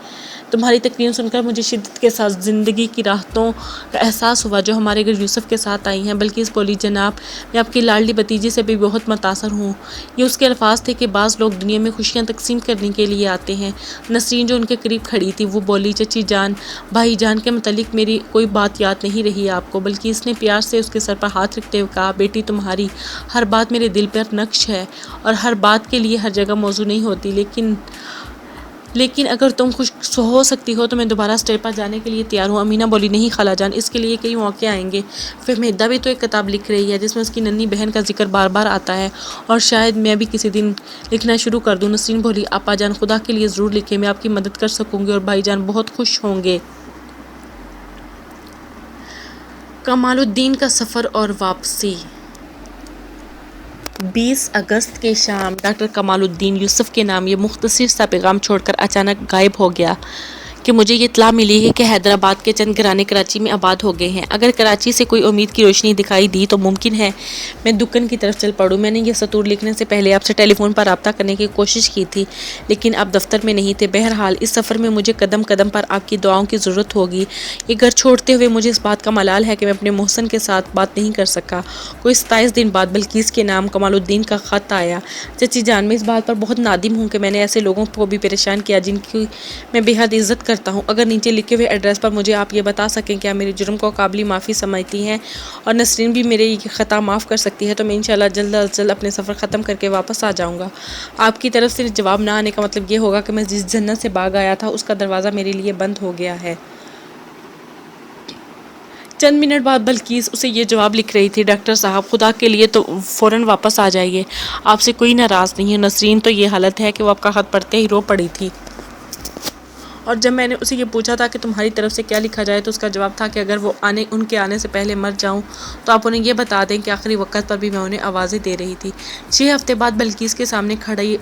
تمہاری تقریر سن کر مجھے شدت کے ساتھ زندگی کی راحتوں کا احساس ہوا جو ہمارے گھر یوسف کے ساتھ آئی ہیں۔ بلقیس بولی، جناب، میں آپ کی لاڈلی بھتیجی سے بھی بہت متاثر ہوں۔ یہ اس کے الفاظ تھے کہ بعض لوگ دنیا میں خوشیاں تقسیم کرنے کے لیے آتے ہیں۔ نسرین جو ان کے قریب کھڑی تھی وہ بولی، چچی جان، بھائی جان کے متعلق میری کوئی بات یاد نہیں رہی آپ کو؟ بلقیس نے پیار سے اس کے سر پر ہاتھ رکھتے ہوئے کہا، بیٹی، تمہاری ہر بات میرے دل پر نقش ہے اور ہر بات کے لیے ہر جگہ موزوں نہیں ہوتی، لیکن اگر تم خوش ہو سکتی ہو تو میں دوبارہ اسٹیج پر جانے کے لیے تیار ہوں۔ امینہ بولی، نہیں خالہ جان، اس کے لیے کئی موقع آئیں گے۔ فہمیدہ بھی تو ایک کتاب لکھ رہی ہے جس میں اس کی ننھی بہن کا ذکر بار بار آتا ہے اور شاید میں بھی کسی دن لکھنا شروع کر دوں۔ نسرین بولی، آپا جان، خدا کے لیے ضرور لکھیں، میں آپ کی مدد کر سکوں گی اور بھائی جان بہت خوش ہوں گے۔ کمال الدین کا سفر اور واپسی۔ 20 اگست کی شام ڈاکٹر کمال الدین یوسف کے نام یہ مختصر سا پیغام چھوڑ کر اچانک غائب ہو گیا کہ مجھے یہ اطلاع ملی ہے کہ حیدرآباد کے چند گھرانے کراچی میں آباد ہو گئے ہیں۔ اگر کراچی سے کوئی امید کی روشنی دکھائی دی تو ممکن ہے میں دکن کی طرف چل پڑوں۔ میں نے یہ سطور لکھنے سے پہلے آپ سے ٹیلی فون پر رابطہ کرنے کی کوشش کی تھی لیکن آپ دفتر میں نہیں تھے۔ بہرحال اس سفر میں مجھے قدم قدم پر آپ کی دعاؤں کی ضرورت ہوگی۔ یہ گھر چھوڑتے ہوئے مجھے اس بات کا ملال ہے کہ میں اپنے محسن کے ساتھ بات نہیں کر سکا۔ کوئی 27 دن بعد بلقیس کے نام کمال الدین کا خط آیا، چچی جان، میں اس بات پر بہت نادم ہوں کہ میں نے ایسے لوگوں کو بھی پریشان کیا جن کی میں بے حد عزت کرتا ہوں۔ اگر نیچے لکھے ہوئے ایڈریس پر مجھے آپ یہ بتا سکیں کہ آپ میرے جرم کو قابل معافی سمجھتی ہیں اور نسرین بھی میرے یہ خطا معاف کر سکتی ہے تو میں انشاءاللہ جلد از جلد اپنے سفر ختم کر کے واپس آ جاؤں گا۔ آپ کی طرف سے جواب نہ آنے کا مطلب یہ ہوگا کہ میں جس جنت سے بھاگ آیا تھا اس کا دروازہ میرے لیے بند ہو گیا ہے۔ چند منٹ بعد بلقیس اسے یہ جواب لکھ رہی تھی، ڈاکٹر صاحب، خدا کے لیے تو فوراً واپس آ جائیے، آپ سے کوئی ناراض نہیں ہے۔ نسرین تو یہ حالت ہے کہ وہ آپ کا خط پڑھتے ہی رو پڑی تھی اور جب میں نے اسے یہ پوچھا تھا کہ تمہاری طرف سے کیا لکھا جائے تو اس کا جواب تھا کہ اگر وہ ان کے آنے سے پہلے مر جاؤں تو آپ انہیں یہ بتا دیں کہ آخری وقت پر بھی میں انہیں آوازیں دے رہی تھی۔ 6 ہفتے بعد بلقیس کے سامنے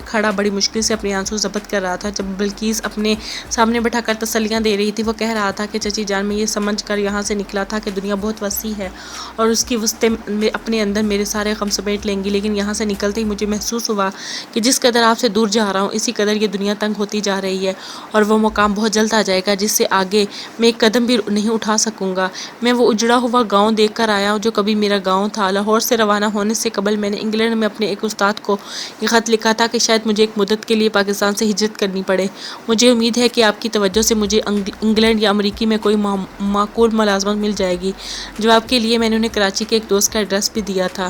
کھڑا بڑی مشکل سے اپنے آنسو ضبط کر رہا تھا۔ جب بلقیس اپنے سامنے بٹھا کر تسلیاں دے رہی تھی وہ کہہ رہا تھا کہ چچی جان میں یہ سمجھ کر یہاں سے نکلا تھا کہ دنیا بہت وسیع ہے اور اس کی وسطیں اپنے اندر میرے سارے غم سمیٹ لیں گی، لیکن یہاں سے نکلتے ہی مجھے محسوس ہوا کہ جس قدر آپ سے دور جا رہا ہوں اسی قدر یہ دنیا تنگ ہوتی جا رہی ہے اور وہ مقام بہت جلد آ جائے گا جس سے آگے میں ایک قدم بھی نہیں اٹھا سکوں گا۔ میں وہ اجڑا ہوا گاؤں دیکھ کر آیا جو کبھی میرا گاؤں تھا۔ لاہور سے روانہ ہونے سے قبل میں نے انگلینڈ میں اپنے ایک استاد کو یہ خط لکھا تھا کہ شاید مجھے ایک مدت کے لیے پاکستان سے ہجرت کرنی پڑے۔ مجھے امید ہے کہ آپ کی توجہ سے مجھے انگلینڈ یا امریکہ میں کوئی معقول ملازمت مل جائے گی۔ جواب کے لیے میں نے انہیں کراچی کے ایک دوست کا ایڈریس بھی دیا تھا۔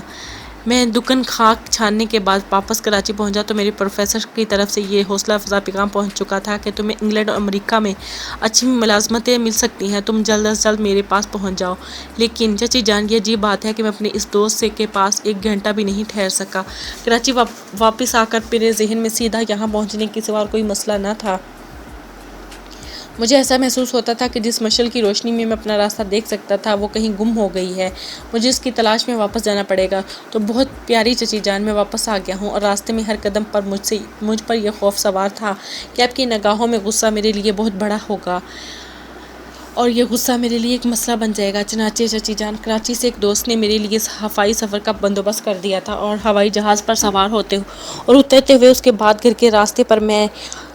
میں دکن خاک چھاننے کے بعد واپس کراچی پہنچا تو میرے پروفیسر کی طرف سے یہ حوصلہ افزا پیغام پہنچ چکا تھا کہ تمہیں انگلینڈ اور امریکہ میں اچھی ملازمتیں مل سکتی ہیں، تم جلد از جلد میرے پاس پہنچ جاؤ۔ لیکن چچی جان یہ عجیب بات ہے کہ میں اپنے اس دوست کے پاس 1 گھنٹہ بھی نہیں ٹھہر سکا۔ کراچی واپس آ کر میرے ذہن میں سیدھا یہاں پہنچنے کے سوا اور کوئی مسئلہ نہ تھا۔ مجھے ایسا محسوس ہوتا تھا کہ جس مشعل کی روشنی میں اپنا راستہ دیکھ سکتا تھا وہ کہیں گم ہو گئی ہے، مجھے اس کی تلاش میں واپس جانا پڑے گا۔ تو بہت پیاری چچی جان میں واپس آ گیا ہوں اور راستے میں ہر قدم پر مجھ پر یہ خوف سوار تھا کہ آپ کی نگاہوں میں غصہ میرے لیے بہت بڑا ہوگا اور یہ غصہ میرے لیے ایک مسئلہ بن جائے گا۔ چنانچہ چچی جان کراچی سے ایک دوست نے میرے لیے ہوائی سفر کا بندوبست کر دیا تھا اور ہوائی جہاز پر سوار ہوتے اور اترتے ہوئے اس کے بعد گھر کے راستے پر میں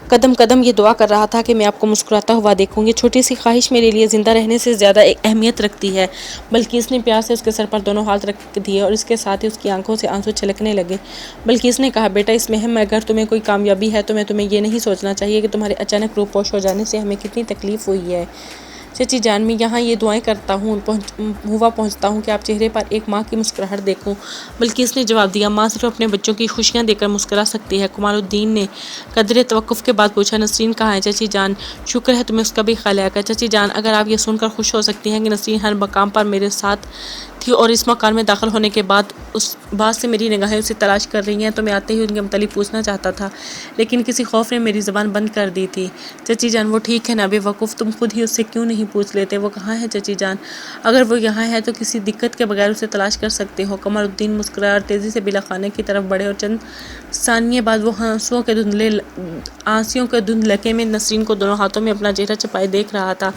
قدم قدم یہ دعا کر رہا تھا کہ میں آپ کو مسکراتا ہوا دیکھوں۔ یہ چھوٹی سی خواہش میرے لیے زندہ رہنے سے زیادہ اہمیت رکھتی ہے۔ بلقیس نے پیار سے اس کے سر پر دونوں ہاتھ رکھ دیے اور اس کے ساتھ ہی اس کی آنکھوں سے آنسو چھلکنے لگے۔ بلقیس نے کہا بیٹا اس مہم میں اگر تمہیں کوئی کامیابی ہے تو تمہیں یہ نہیں سوچنا چاہیے کہ تمہارے اچانک روپوش ہو جانے سے ہمیں کتنی تکلیف ہوئی ہے۔ چچی جان میں یہاں یہ دعائیں کرتا پہنچتا ہوں کہ آپ چہرے پر ایک ماں کی مسکراہٹ دیکھوں۔ بلقیس نے جواب دیا ماں صرف اپنے بچوں کی خوشیاں دیکھ کر مسکرا سکتی ہے۔ کمال الدین نے قدرے توقف کے بعد پوچھا نسرین کہاں ہے؟ چچی جان شکر ہے تمہیں اس کا بھی خیال آیا۔ چچی جان اگر آپ یہ سن کر خوش ہو سکتی ہیں کہ نسرین ہر مقام پر میرے ساتھ تھی اور اس مکان میں داخل ہونے کے بعد اس بات سے میری نگاہیں اسے تلاش کر رہی ہیں تو میں آتے ہی ان کے متعلق پوچھنا چاہتا تھا لیکن کسی خوف نے میری زبان بند کر دی تھی۔ چچی جان وہ ٹھیک ہے نا بے وقوف، تم خود ہی اس سے کیوں نہیں پوچھ لیتے وہ کہاں ہے؟ چچی جان اگر وہ یہاں ہے تو کسی دقت کے بغیر اسے تلاش کر سکتے ہو۔ کمال الدین مسکرایا اور تیزی سے بلا خانے کی طرف بڑھے اور چند ثانیے بعد وہ آنسوؤں کے دھندلکے میں نسرین کو دونوں ہاتھوں میں اپنا چہرہ چھپائے دیکھ رہا تھا۔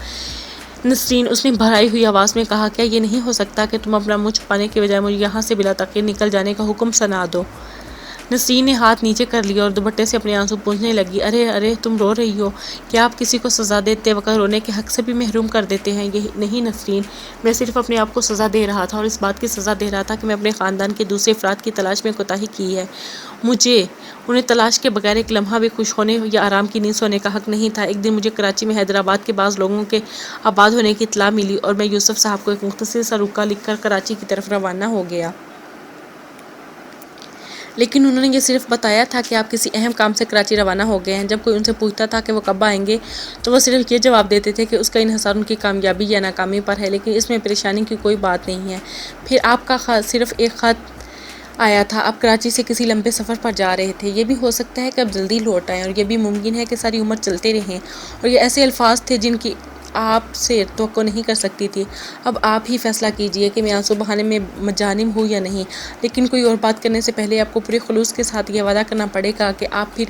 نسرین اس نے بھرائی ہوئی آواز میں کہا کیا یہ نہیں ہو سکتا کہ تم اپنا منہ چھپانے کے بجائے مجھے یہاں سے بلا تاخیر نکل جانے کا حکم سنا دو؟ نسرین نے ہاتھ نیچے کر لیا اور دوپٹے سے اپنے آنسو پونجھنے لگی۔ ارے تم رو رہی ہو؟ کیا آپ کسی کو سزا دیتے وقت رونے کے حق سے بھی محروم کر دیتے ہیں؟ یہ نہیں نسرین، میں صرف اپنے آپ کو سزا دے رہا تھا اور اس بات کی سزا دے رہا تھا کہ میں اپنے خاندان کے دوسرے افراد کی تلاش میں کوتاہی کی ہے۔ مجھے انہیں تلاش کے بغیر ایک لمحہ بھی خوش ہونے یا آرام کی نیند سونے کا حق نہیں تھا۔ ایک دن مجھے کراچی میں حیدرآباد کے بعض لوگوں کے آباد ہونے کی اطلاع ملی اور میں یوسف صاحب کو ایک مختصر سا رکا لکھ کر کراچی کی طرف روانہ ہو گیا۔ لیکن انہوں نے یہ صرف بتایا تھا کہ آپ کسی اہم کام سے کراچی روانہ ہو گئے ہیں۔ جب کوئی ان سے پوچھتا تھا کہ وہ کب آئیں گے تو وہ صرف یہ جواب دیتے تھے کہ اس کا انحصار ان کی کامیابی یا ناکامی پر ہے، لیکن اس میں پریشانی کی کوئی بات نہیں ہے۔ پھر آپ کا صرف ایک خط آیا تھا، آپ کراچی سے کسی لمبے سفر پر جا رہے تھے، یہ بھی ہو سکتا ہے کہ آپ جلدی لوٹ آئیں اور یہ بھی ممکن ہے کہ ساری عمر چلتے رہیں، اور یہ ایسے الفاظ تھے جن کی آپ سے توقع نہیں کر سکتی تھی۔ اب آپ ہی فیصلہ کیجئے کہ میں آنسو بہانے میں مجانب ہوں یا نہیں، لیکن کوئی اور بات کرنے سے پہلے آپ کو پورے خلوص کے ساتھ یہ وعدہ کرنا پڑے گا کہ آپ پھر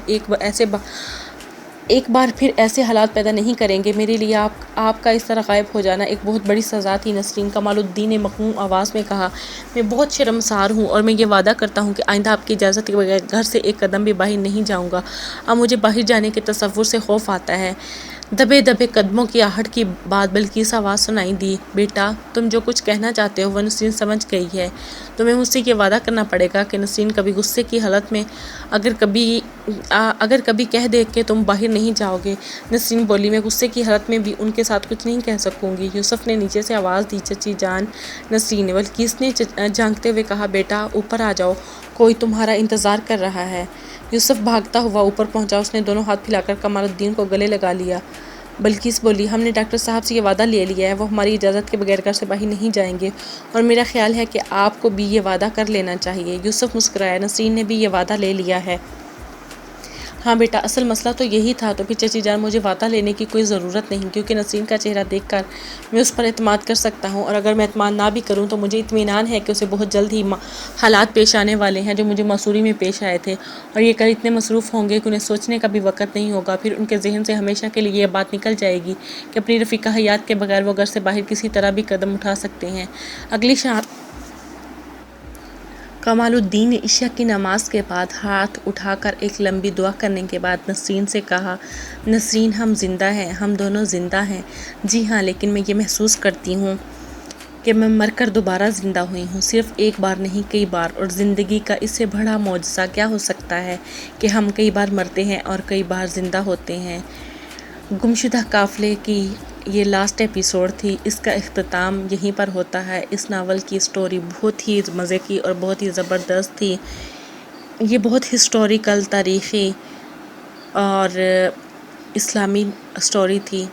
ایک بار پھر ایسے حالات پیدا نہیں کریں گے۔ میرے لیے آپ کا اس طرح غائب ہو جانا ایک بہت بڑی سزا تھی نسرین، کمال الدین نے مخنوع آواز میں کہا۔ میں بہت شرمسار ہوں اور میں یہ وعدہ کرتا ہوں کہ آئندہ آپ کی اجازت کے بغیر گھر سے ایک قدم بھی باہر نہیں جاؤں گا۔ اب مجھے باہر جانے کے تصور سے خوف آتا ہے۔ دبے دبے قدموں کی آہٹ کے بعد بلقیس آواز سنائی دی، بیٹا تم جو کچھ کہنا چاہتے ہو وہ نسرین سمجھ گئی ہے۔ تمہیں مجھ سے یہ وعدہ کرنا پڑے گا کہ نسرین کبھی غصے کی حالت میں اگر کبھی کہہ دے کہ تم باہر نہیں جاؤ گے۔ نسرین بولی، میں غصے کی حالت میں بھی ان کے ساتھ کچھ نہیں کہہ سکوں گی۔ یوسف نے نیچے سے آواز دی، چچی جان نسرین۔ بلقیس نے جھانکتے ہوئے کہا، بیٹا اوپر آ جاؤ، کوئی تمہارا انتظار کر رہا ہے۔ یوسف بھاگتا ہوا اوپر پہنچا، اس نے دونوں ہاتھ پھیلا کر کمال الدین کو گلے لگا لیا۔ بلقیس بولی، ہم نے ڈاکٹر صاحب سے یہ وعدہ لے لیا ہے، وہ ہماری اجازت کے بغیر گھر سے باہر نہیں جائیں گے، اور میرا خیال ہے کہ آپ کو بھی یہ وعدہ کر لینا چاہیے۔ یوسف مسکرایا، نسرین نے بھی یہ وعدہ لے لیا ہے۔ ہاں بیٹا، اصل مسئلہ تو یہی تھا، تو پھر چچی جان مجھے وعدہ لینے کی کوئی ضرورت نہیں، کیونکہ نسرین کا چہرہ دیکھ کر میں اس پر اعتماد کر سکتا ہوں، اور اگر میں اعتماد نہ بھی کروں تو مجھے اطمینان ہے کہ اسے بہت جلد ہی حالات پیش آنے والے ہیں جو مجھے مسوری میں پیش آئے تھے، اور یہ کل اتنے مصروف ہوں گے کہ انہیں سوچنے کا بھی وقت نہیں ہوگا، پھر ان کے ذہن سے ہمیشہ کے لیے یہ بات نکل جائے گی کہ اپنی رفیقہ حیات کے بغیر وہ گھر سے باہر کسی طرح بھی قدم اٹھا سکتے ہیں۔ اگلی شام کمال الدین نے عشاء کی نماز کے بعد ہاتھ اٹھا کر ایک لمبی دعا کرنے کے بعد نسرین سے کہا، نسرین، ہم زندہ ہیں، ہم دونوں زندہ ہیں۔ جی ہاں، لیکن میں یہ محسوس کرتی ہوں کہ میں مر کر دوبارہ زندہ ہوئی ہوں، صرف ایک بار نہیں، کئی بار، اور زندگی کا اس سے بڑا معجزہ کیا ہو سکتا ہے کہ ہم کئی بار مرتے ہیں اور کئی بار زندہ ہوتے ہیں۔ گمشدہ قافلے کی یہ لاسٹ ایپیسوڈ تھی، اس کا اختتام یہیں پر ہوتا ہے۔ اس ناول کی سٹوری بہت ہی مزے کی اور بہت ہی زبردست تھی۔ یہ بہت ہسٹوریکل، تاریخی اور اسلامی سٹوری تھی۔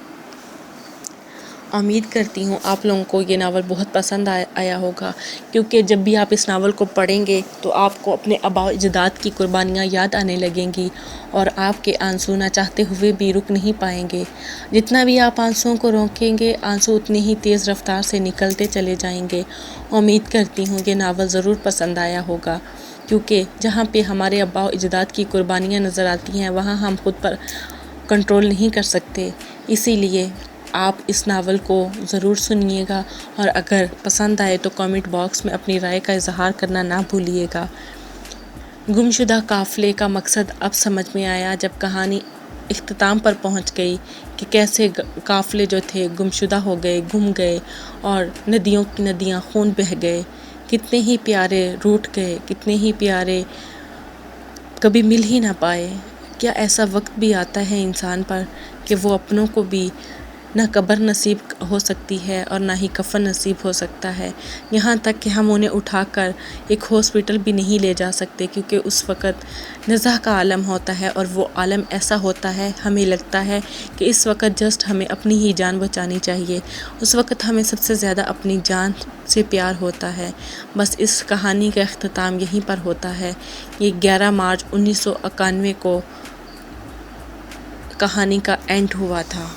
امید کرتی ہوں آپ لوگوں کو یہ ناول بہت پسند آیا ہوگا، کیونکہ جب بھی آپ اس ناول کو پڑھیں گے تو آپ کو اپنے آباء و اجداد کی قربانیاں یاد آنے لگیں گی، اور آپ کے آنسو نہ چاہتے ہوئے بھی رک نہیں پائیں گے۔ جتنا بھی آپ آنسوؤں کو روکیں گے، آنسو اتنی ہی تیز رفتار سے نکلتے چلے جائیں گے۔ امید کرتی ہوں یہ ناول ضرور پسند آیا ہوگا، کیونکہ جہاں پہ ہمارے آباء و اجداد کی قربانیاں نظر آتی ہیں وہاں ہم خود پر کنٹرول نہیں کر سکتے۔ اسی لیے آپ اس ناول کو ضرور سنیے گا، اور اگر پسند آئے تو کامنٹ باکس میں اپنی رائے کا اظہار کرنا نہ بھولیے گا۔ گمشدہ قافلے کا مقصد اب سمجھ میں آیا جب کہانی اختتام پر پہنچ گئی کہ کیسے قافلے جو تھے گمشدہ ہو گئے، گم گئے، اور ندیوں کی ندیاں خون بہہ گئے، کتنے ہی پیارے روٹھ گئے، کتنے ہی پیارے کبھی مل ہی نہ پائے۔ کیا ایسا وقت بھی آتا ہے انسان پر کہ وہ اپنوں کو بھی نہ قبر نصیب ہو سکتی ہے اور نہ ہی کفن نصیب ہو سکتا ہے، یہاں تک کہ ہم انہیں اٹھا کر ایک ہاسپٹل بھی نہیں لے جا سکتے، کیونکہ اس وقت نزاع کا عالم ہوتا ہے، اور وہ عالم ایسا ہوتا ہے، ہمیں لگتا ہے کہ اس وقت جسٹ ہمیں اپنی ہی جان بچانی چاہیے، اس وقت ہمیں سب سے زیادہ اپنی جان سے پیار ہوتا ہے۔ بس اس کہانی کا اختتام یہیں پر ہوتا ہے۔ یہ 11 مارچ 1991 کو کہانی کا اینڈ ہوا تھا۔